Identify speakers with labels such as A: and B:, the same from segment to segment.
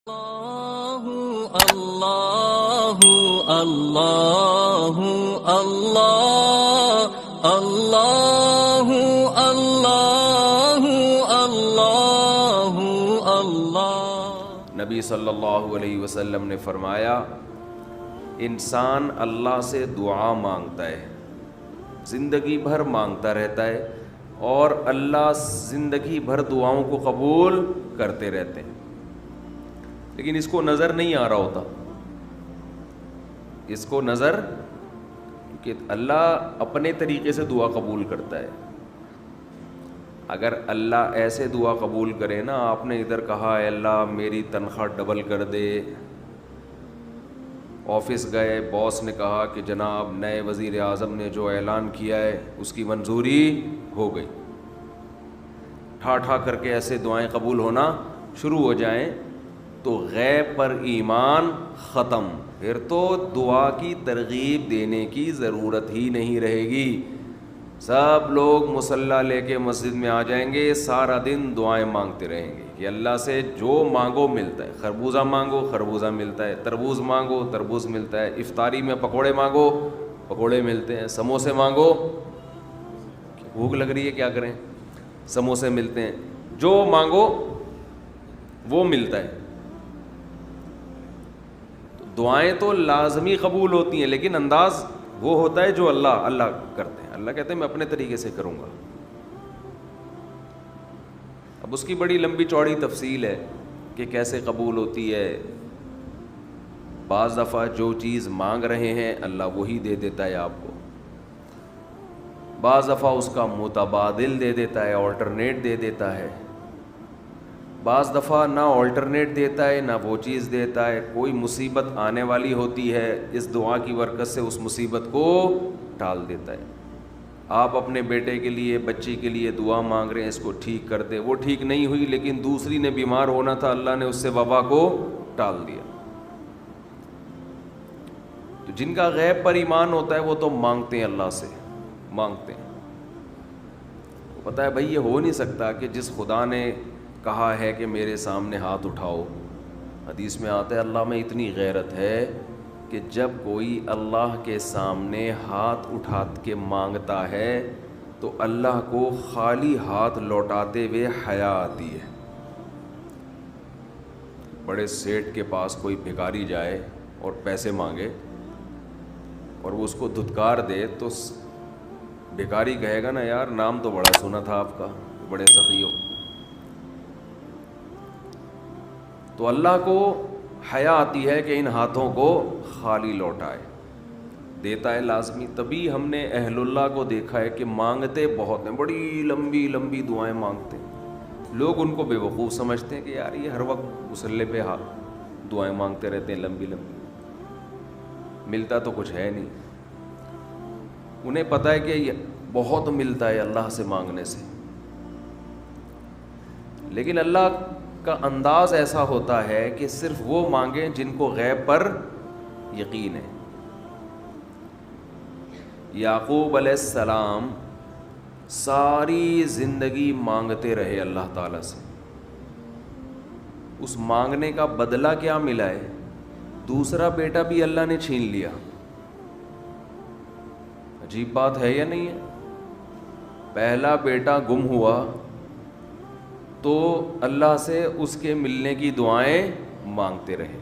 A: اللہ اللہ اللہ اللہ اللہ اللہ اللہ اللہ۔
B: نبی صلی اللہ علیہ وسلم نے فرمایا انسان اللہ سے دعا مانگتا ہے، زندگی بھر مانگتا رہتا ہے، اور اللہ زندگی بھر دعاؤں کو قبول کرتے رہتے ہیں، لیکن اس کو نظر نہیں آ رہا ہوتا، اس کو نظر، کہ اللہ اپنے طریقے سے دعا قبول کرتا ہے۔ اگر اللہ ایسے دعا قبول کرے نا، آپ نے ادھر کہا اے اللہ میری تنخواہ ڈبل کر دے، آفس گئے باس نے کہا کہ جناب نئے وزیر اعظم نے جو اعلان کیا ہے اس کی منظوری ہو گئی، ٹھا ٹھا کر کے ایسے دعائیں قبول ہونا شروع ہو جائیں تو غیب پر ایمان ختم، پھر تو دعا کی ترغیب دینے کی ضرورت ہی نہیں رہے گی۔ سب لوگ مصلی لے کے مسجد میں آ جائیں گے، سارا دن دعائیں مانگتے رہیں گے کہ اللہ سے جو مانگو ملتا ہے، خربوزہ مانگو خربوزہ ملتا ہے، تربوز مانگو تربوز ملتا ہے، افطاری میں پکوڑے مانگو پکوڑے ملتے ہیں، سموسے مانگو، بھوک لگ رہی ہے کیا کریں، سموسے ملتے ہیں، جو مانگو وہ ملتا ہے۔ دعائیں تو لازمی قبول ہوتی ہیں، لیکن انداز وہ ہوتا ہے جو اللہ کرتے ہیں۔ اللہ کہتے ہیں میں اپنے طریقے سے کروں گا۔ اب اس کی بڑی لمبی چوڑی تفصیل ہے کہ کیسے قبول ہوتی ہے۔ بعض دفعہ جو چیز مانگ رہے ہیں اللہ وہی دے دیتا ہے آپ کو، بعض دفعہ اس کا متبادل دے دیتا ہے، آلٹرنیٹ دے دیتا ہے، بعض دفعہ نہ آلٹرنیٹ دیتا ہے نہ وہ چیز دیتا ہے، کوئی مصیبت آنے والی ہوتی ہے، اس دعا کی برکت سے اس مصیبت کو ٹال دیتا ہے۔ آپ اپنے بیٹے کے لیے بچی کے لیے دعا مانگ رہے ہیں اس کو ٹھیک کر دے، وہ ٹھیک نہیں ہوئی لیکن دوسری نے بیمار ہونا تھا، اللہ نے اس سے وبا کو ٹال دیا۔ تو جن کا غیب پر ایمان ہوتا ہے وہ تو مانگتے ہیں، اللہ سے مانگتے ہیں۔ پتہ ہے بھائی یہ ہو نہیں سکتا کہ جس خدا نے کہا ہے کہ میرے سامنے ہاتھ اٹھاؤ، حدیث میں آتا ہے اللہ میں اتنی غیرت ہے کہ جب کوئی اللہ کے سامنے ہاتھ اٹھا کے مانگتا ہے تو اللہ کو خالی ہاتھ لوٹاتے ہوئے حیا آتی ہے۔ بڑے سیٹ کے پاس کوئی بھکاری جائے اور پیسے مانگے اور وہ اس کو دھتکار دے تو بھکاری کہے گا نا یار نام تو بڑا سنا تھا آپ کا، بڑے سخی ہو۔ تو اللہ کو حیا آتی ہے کہ ان ہاتھوں کو خالی لوٹائے، دیتا ہے لازمی۔ تبھی ہم نے اہل اللہ کو دیکھا ہے کہ مانگتے بہت ہیں، بڑی لمبی لمبی دعائیں مانگتے ہیں۔ لوگ ان کو بے وقوف سمجھتے ہیں کہ یار یہ ہر وقت مصلی پہ دعائیں مانگتے رہتے ہیں لمبی لمبی، ملتا تو کچھ ہے نہیں۔ انہیں پتہ ہے کہ یہ بہت ملتا ہے اللہ سے مانگنے سے، لیکن اللہ کا انداز ایسا ہوتا ہے کہ صرف وہ مانگیں جن کو غیب پر یقین ہے۔ یعقوب علیہ السلام ساری زندگی مانگتے رہے اللہ تعالیٰ سے، اس مانگنے کا بدلہ کیا ملا ہے؟ دوسرا بیٹا بھی اللہ نے چھین لیا۔ عجیب بات ہے یا نہیں ہے؟ پہلا بیٹا گم ہوا تو اللہ سے اس کے ملنے کی دعائیں مانگتے رہے۔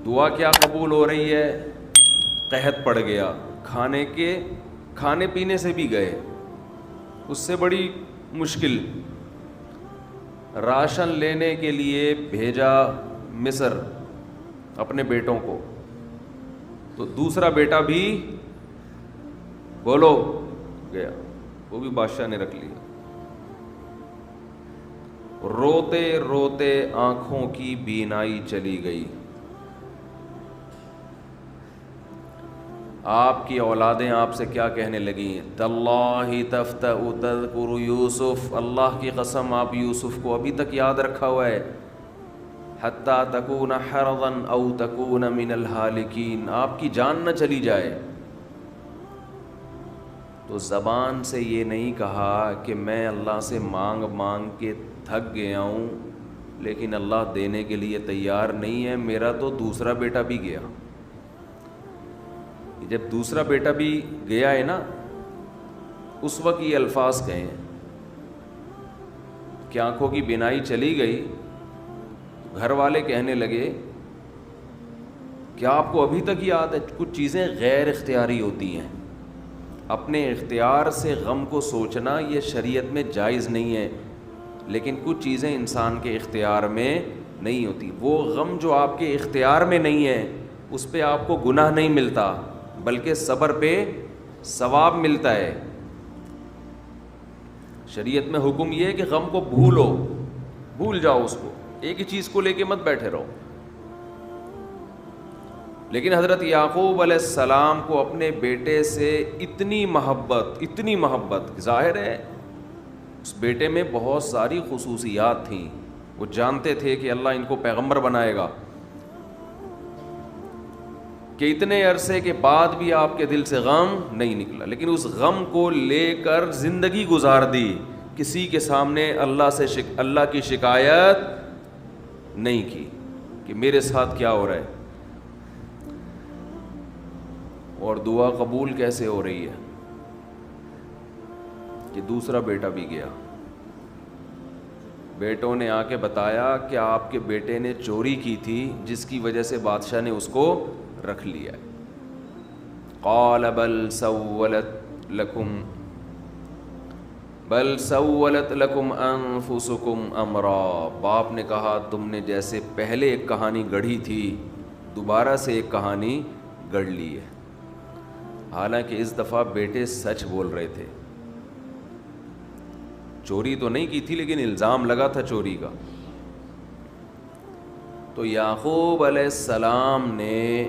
B: دعا کیا قبول ہو رہی ہے؟ قحط پڑ گیا، کھانے پینے سے بھی گئے، اس سے بڑی مشکل، راشن لینے کے لیے بھیجا مصر اپنے بیٹوں کو، تو دوسرا بیٹا بھی بولو گیا، وہ بھی بادشاہ نے رکھ لیا۔ روتے روتے آنکھوں کی بینائی چلی گئی۔ آپ کی اولادیں آپ سے کیا کہنے لگیں؟ تاللہ تفتأ تذکر یوسف، اللہ کی قسم آپ یوسف کو ابھی تک یاد رکھا ہوا ہے، حتی تکون حرضا او تکون من الہالکین، آپ کی جان نہ چلی جائے تو زبان سے یہ نہیں کہا کہ میں اللہ سے مانگ مانگ کے تھک گیا ہوں لیکن اللہ دینے کے لیے تیار نہیں ہے، میرا تو دوسرا بیٹا بھی گیا۔ جب دوسرا بیٹا بھی گیا ہے نا، اس وقت یہ الفاظ کہے ہیں کہ آنکھوں کی بینائی چلی گئی، گھر والے کہنے لگے کیا آپ کو ابھی تک یاد ہے؟ کچھ چیزیں غیر اختیاری ہوتی ہیں، اپنے اختیار سے غم کو سوچنا یہ شریعت میں جائز نہیں ہے، لیکن کچھ چیزیں انسان کے اختیار میں نہیں ہوتی۔ وہ غم جو آپ کے اختیار میں نہیں ہے اس پہ آپ کو گناہ نہیں ملتا، بلکہ صبر پہ ثواب ملتا ہے۔ شریعت میں حکم یہ ہے کہ غم کو بھول جاؤ، اس کو ایک ہی چیز کو لے کے مت بیٹھے رہو۔ لیکن حضرت یعقوب علیہ السلام کو اپنے بیٹے سے اتنی محبت، ظاہر ہے اس بیٹے میں بہت ساری خصوصیات تھیں، وہ جانتے تھے کہ اللہ ان کو پیغمبر بنائے گا، کہ اتنے عرصے کے بعد بھی آپ کے دل سے غم نہیں نکلا، لیکن اس غم کو لے کر زندگی گزار دی، کسی کے سامنے اللہ کی شکایت نہیں کی کہ میرے ساتھ کیا ہو رہا ہے۔ اور دعا قبول کیسے ہو رہی ہے کہ دوسرا بیٹا بھی گیا، بیٹوں نے آ کے بتایا کہ آپ کے بیٹے نے چوری کی تھی جس کی وجہ سے بادشاہ نے اس کو رکھ لیا۔ قال بل سولت لکم انفسکم امرا، باپ نے کہا تم نے جیسے پہلے ایک کہانی گڑھی تھی دوبارہ سے ایک کہانی گڑھ لی ہے۔ حالانکہ اس دفعہ بیٹے سچ بول رہے تھے، چوری تو نہیں کی تھی لیکن الزام لگا تھا چوری کا۔ تو یعقوب علیہ السلام نے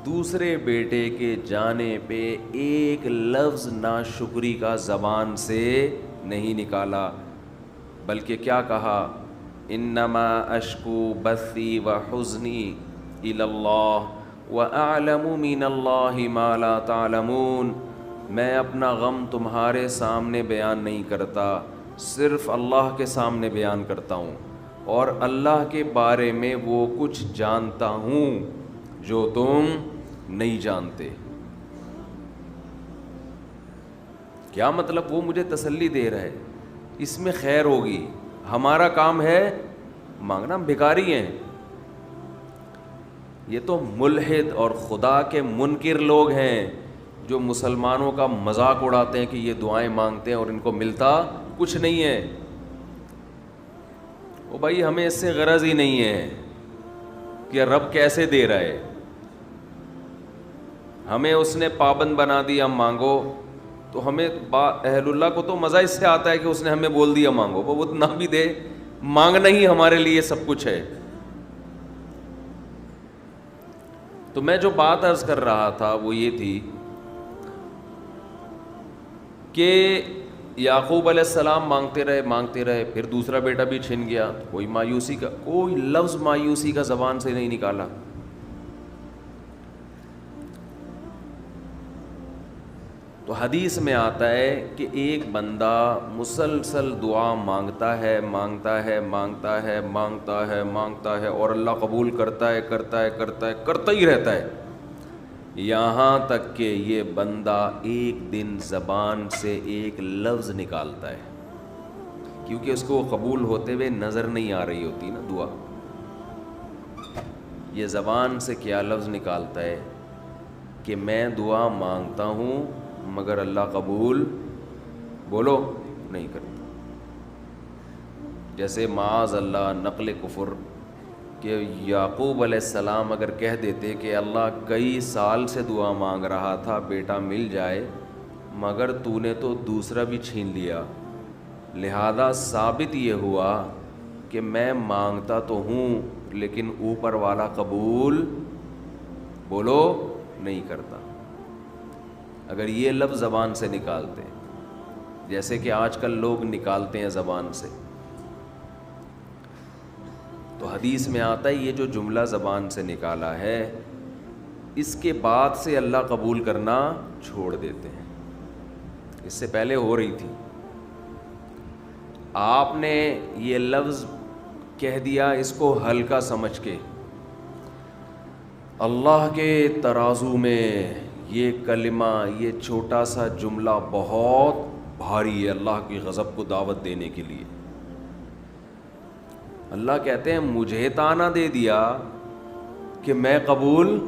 B: دوسرے بیٹے کے جانے پہ ایک لفظ ناشکری کا زبان سے نہیں نکالا، بلکہ کیا کہا؟ انما اشکو بثی وحزنی الی اللہ وَأَعْلَمُ مِنَ اللَّهِ مَا لَا تَعْلَمُونَ، میں اپنا غم تمہارے سامنے بیان نہیں کرتا، صرف اللہ کے سامنے بیان کرتا ہوں، اور اللہ کے بارے میں وہ کچھ جانتا ہوں جو تم نہیں جانتے۔ کیا مطلب؟ وہ مجھے تسلی دے رہا ہے، اس میں خیر ہوگی، ہمارا کام ہے مانگنا، ہم بھکاری ہیں۔ یہ تو ملحد اور خدا کے منکر لوگ ہیں جو مسلمانوں کا مذاق اڑاتے ہیں کہ یہ دعائیں مانگتے ہیں اور ان کو ملتا کچھ نہیں ہے۔ او بھائی ہمیں اس سے غرض ہی نہیں ہے کہ رب کیسے دے رہا ہے، ہمیں اس نے پابند بنا دیا مانگو، تو ہمیں اہل اللہ کو تو مزہ اس سے آتا ہے کہ اس نے ہمیں بول دیا مانگو، وہ نہ بھی دے، مانگنا ہی ہمارے لیے سب کچھ ہے۔ تو میں جو بات عرض کر رہا تھا وہ یہ تھی کہ یعقوب علیہ السلام مانگتے رہے، پھر دوسرا بیٹا بھی چھن گیا، کوئی لفظ مایوسی کا زبان سے نہیں نکالا۔ تو حدیث میں آتا ہے کہ ایک بندہ مسلسل دعا مانگتا ہے اور اللہ قبول کرتا ہی رہتا ہے، یہاں تک کہ یہ بندہ ایک دن زبان سے ایک لفظ نکالتا ہے، کیونکہ اس کو قبول ہوتے ہوئے نظر نہیں آ رہی ہوتی نا دعا، یہ زبان سے کیا لفظ نکالتا ہے کہ میں دعا مانگتا ہوں مگر اللہ قبول بولو نہیں کرتا۔ جیسے معاذ اللہ نقل کفر کہ یعقوب علیہ السلام اگر کہہ دیتے کہ اللہ کئی سال سے دعا مانگ رہا تھا بیٹا مل جائے، مگر تو نے تو دوسرا بھی چھین لیا، لہذا ثابت یہ ہوا کہ میں مانگتا تو ہوں لیکن اوپر والا قبول بولو نہیں کرتا۔ اگر یہ لفظ زبان سے نکالتے جیسے کہ آج کل لوگ نکالتے ہیں زبان سے، تو حدیث میں آتا ہے یہ جو جملہ زبان سے نکالا ہے اس کے بعد سے اللہ قبول کرنا چھوڑ دیتے ہیں۔ اس سے پہلے ہو رہی تھی. آپ نے یہ لفظ کہہ دیا اس کو ہلکا سمجھ کے. اللہ کے ترازو میں یہ کلمہ، یہ چھوٹا سا جملہ بہت بھاری ہے اللہ کی غضب کو دعوت دینے کے لیے. اللہ کہتے ہیں مجھے تانا دے دیا کہ میں قبول